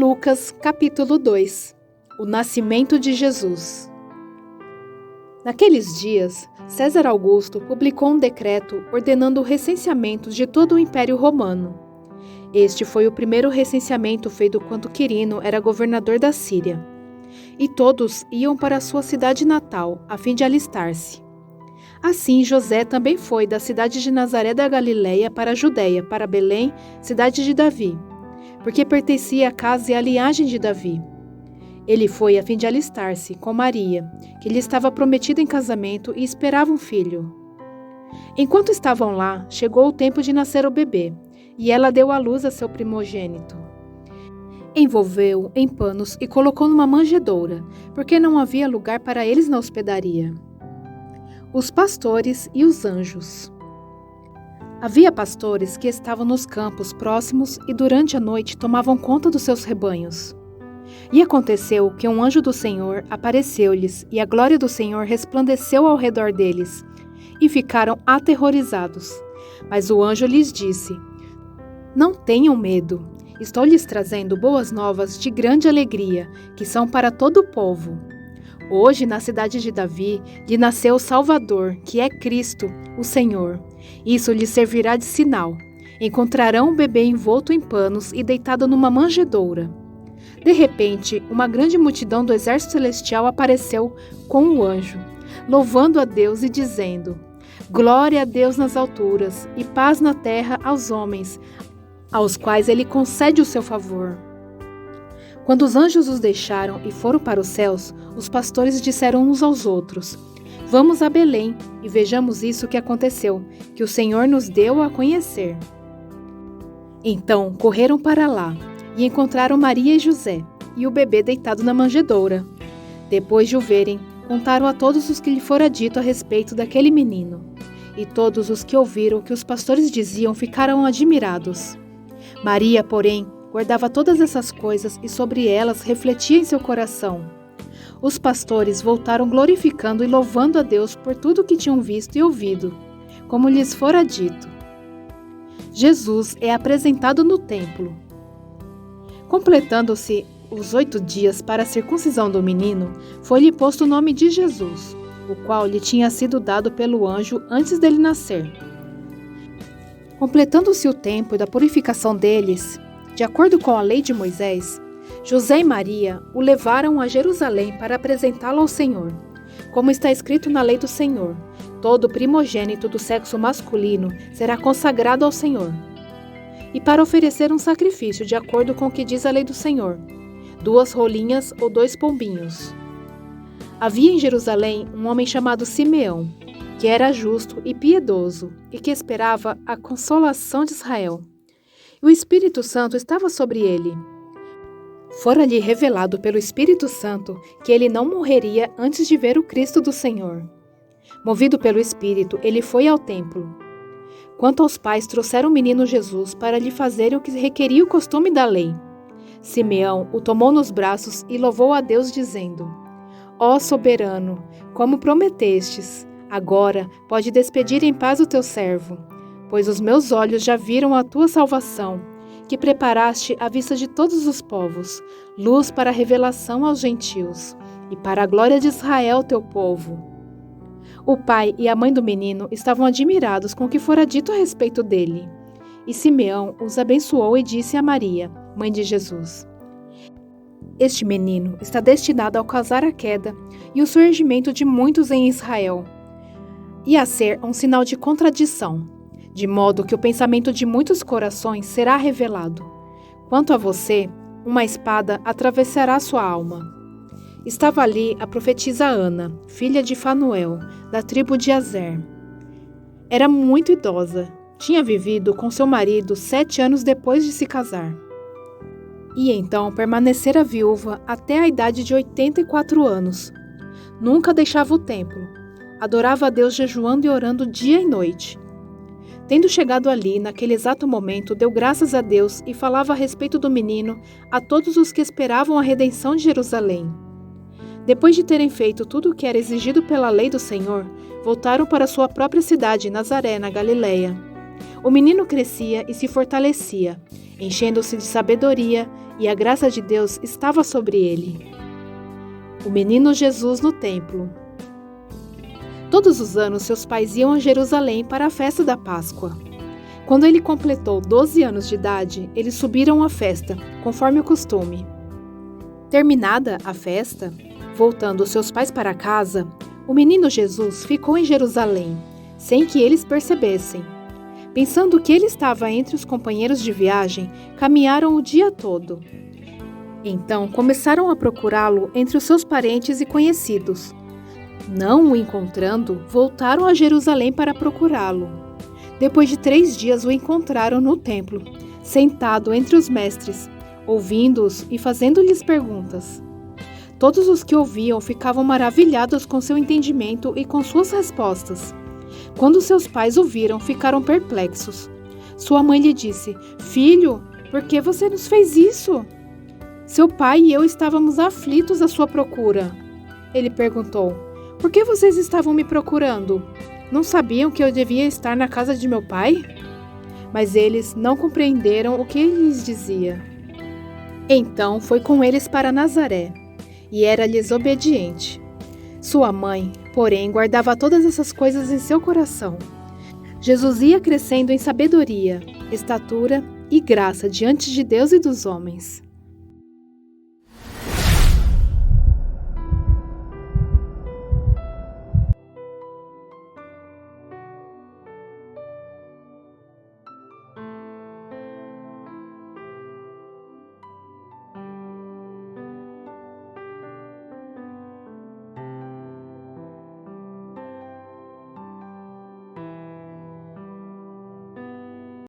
Lucas, capítulo 2. O nascimento de Jesus. Naqueles dias, César Augusto publicou um decreto ordenando o recenseamento de todo o Império Romano. Este foi o primeiro recenseamento feito quando Quirino era governador da Síria. E todos iam para a sua cidade natal, a fim de alistar-se. Assim, José também foi da cidade de Nazaré da Galileia para a Judéia, para Belém, cidade de Davi, porque pertencia à casa e à linhagem de Davi. Ele foi a fim de alistar-se com Maria, que lhe estava prometida em casamento e esperava um filho. Enquanto estavam lá, chegou o tempo de nascer o bebê, e ela deu à luz a seu primogênito. Envolveu-o em panos e colocou numa manjedoura, porque não havia lugar para eles na hospedaria. Os pastores e os anjos. Havia pastores que estavam nos campos próximos e durante a noite tomavam conta dos seus rebanhos. E aconteceu que um anjo do Senhor apareceu-lhes, e a glória do Senhor resplandeceu ao redor deles, e ficaram aterrorizados. Mas o anjo lhes disse: Não tenham medo, estou lhes trazendo boas novas de grande alegria, que são para todo o povo. Hoje, na cidade de Davi, lhe nasceu o Salvador, que é Cristo, o Senhor. Isso lhes servirá de sinal. Encontrarão um bebê envolto em panos e deitado numa manjedoura. De repente, uma grande multidão do exército celestial apareceu com o anjo, louvando a Deus e dizendo: Glória a Deus nas alturas e paz na terra aos homens, aos quais ele concede o seu favor. Quando os anjos os deixaram e foram para os céus, os pastores disseram uns aos outros: Vamos a Belém e vejamos isso que aconteceu, que o Senhor nos deu a conhecer. Então correram para lá e encontraram Maria e José, e o bebê deitado na manjedoura. Depois de o verem, contaram a todos os que lhe fora dito a respeito daquele menino. E todos os que ouviram o que os pastores diziam ficaram admirados. Maria, porém, guardava todas essas coisas e sobre elas refletia em seu coração. Os pastores voltaram glorificando e louvando a Deus por tudo o que tinham visto e ouvido, como lhes fora dito. Jesus é apresentado no templo. Completando-se os 8 dias para a circuncisão do menino, foi-lhe posto o nome de Jesus, o qual lhe tinha sido dado pelo anjo antes dele nascer. Completando-se o tempo da purificação deles, de acordo com a lei de Moisés, José e Maria o levaram a Jerusalém para apresentá-lo ao Senhor. Como está escrito na lei do Senhor, todo primogênito do sexo masculino será consagrado ao Senhor. E para oferecer um sacrifício de acordo com o que diz a lei do Senhor, 2 rolinhas ou 2 pombinhos. Havia em Jerusalém um homem chamado Simeão, que era justo e piedoso e que esperava a consolação de Israel. E o Espírito Santo estava sobre ele. Fora-lhe revelado pelo Espírito Santo que ele não morreria antes de ver o Cristo do Senhor. Movido pelo Espírito, ele foi ao templo. Quanto aos pais, trouxeram o menino Jesus para lhe fazer o que requeria o costume da lei. Simeão o tomou nos braços e louvou a Deus, dizendo: Ó soberano, como prometestes, agora pode despedir em paz o teu servo, pois os meus olhos já viram a tua salvação, que preparaste à vista de todos os povos, luz para a revelação aos gentios, e para a glória de Israel, teu povo. O pai e a mãe do menino estavam admirados com o que fora dito a respeito dele. E Simeão os abençoou e disse a Maria, mãe de Jesus: Este menino está destinado ao causar a queda e o surgimento de muitos em Israel, e a ser um sinal de contradição, de modo que o pensamento de muitos corações será revelado. Quanto a você, uma espada atravessará sua alma. Estava ali a profetisa Ana, filha de Fanuel, da tribo de Aser. Era muito idosa, tinha vivido com seu marido 7 anos depois de se casar. E então permanecera viúva até a idade de 84 anos. Nunca deixava o templo. Adorava a Deus jejuando e orando dia e noite. Tendo chegado ali, naquele exato momento, deu graças a Deus e falava a respeito do menino a todos os que esperavam a redenção de Jerusalém. Depois de terem feito tudo o que era exigido pela lei do Senhor, voltaram para sua própria cidade, Nazaré, na Galileia. O menino crescia e se fortalecia, enchendo-se de sabedoria, e a graça de Deus estava sobre ele. O menino Jesus no templo. Todos os anos seus pais iam a Jerusalém para a festa da Páscoa. Quando ele completou 12 anos de idade, eles subiram à festa, conforme o costume. Terminada a festa, voltando seus pais para casa, o menino Jesus ficou em Jerusalém, sem que eles percebessem. Pensando que ele estava entre os companheiros de viagem, caminharam o dia todo. Então começaram a procurá-lo entre os seus parentes e conhecidos. Não o encontrando, voltaram a Jerusalém para procurá-lo. Depois de 3 dias o encontraram no templo, sentado entre os mestres, ouvindo-os e fazendo-lhes perguntas. Todos os que ouviam ficavam maravilhados com seu entendimento e com suas respostas. Quando seus pais o viram, ficaram perplexos. Sua mãe lhe disse: "Filho, por que você nos fez isso?" "Seu pai e eu estávamos aflitos à sua procura." Ele perguntou: "Por que vocês estavam me procurando? Não sabiam que eu devia estar na casa de meu pai?" Mas eles não compreenderam o que ele lhes dizia. Então foi com eles para Nazaré, e era-lhes obediente. Sua mãe, porém, guardava todas essas coisas em seu coração. Jesus ia crescendo em sabedoria, estatura e graça diante de Deus e dos homens.